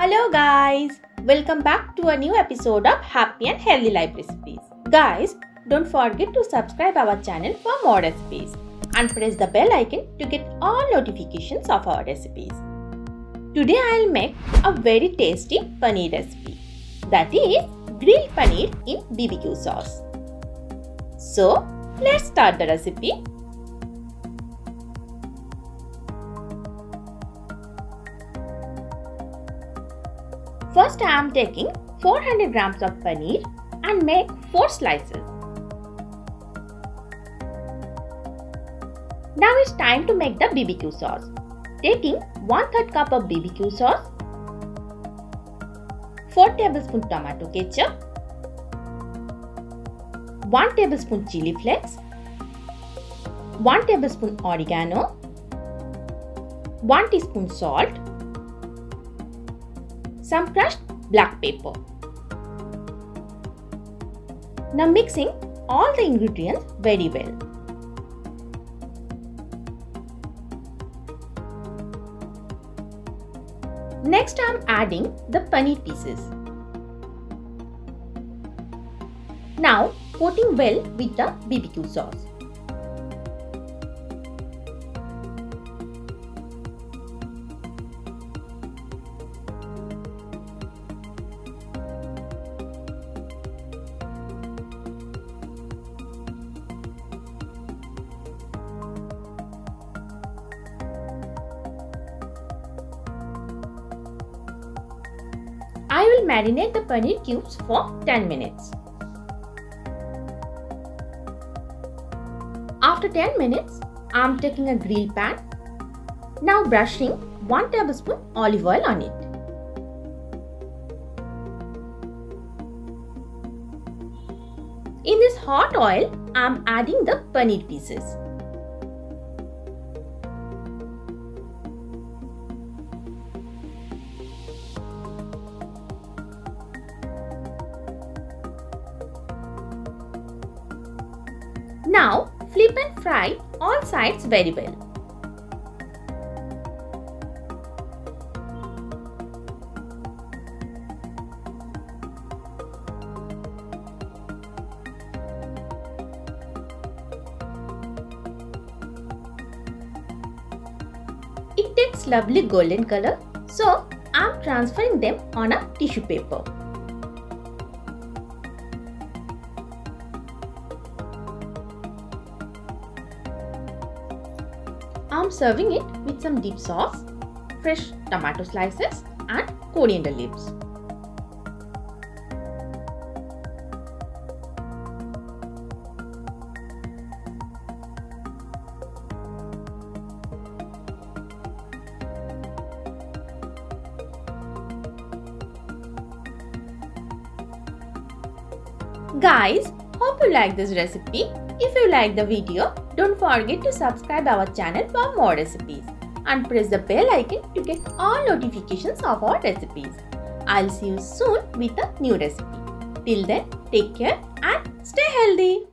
Hello guys, welcome back to a new episode of Happy and Healthy Life Recipes. Guys, don't forget to subscribe our channel for more recipes and press the bell icon to get all notifications of our recipes. Today I'll make a very tasty paneer recipe, that is grilled paneer in BBQ sauce. So let's start the recipe. First I am taking 400 grams of paneer and make 4 slices. Now it's time to make the BBQ sauce. Taking 1/3 cup of BBQ sauce, 4 tablespoon tomato ketchup, 1 tablespoon chili flakes, 1 tablespoon oregano, 1 teaspoon salt, some crushed black pepper. Now mixing all the ingredients very well. Next I am adding the paneer pieces. Now coating well with the BBQ sauce. I will marinate the paneer cubes for 10 minutes. After 10 minutes, I am taking a grill pan. Now brushing 1 tablespoon olive oil on it. In this hot oil, I am adding the paneer pieces. Now flip and fry all sides very well. It takes lovely golden color, so I am transferring them on a tissue paper. I am serving it with some dip sauce, fresh tomato slices and coriander leaves. Guys, hope you like this recipe. If you like the video, don't forget to subscribe our channel for more recipes and press the bell icon to get all notifications of our recipes. I'll see you soon with a new recipe. Till then, take care and stay healthy.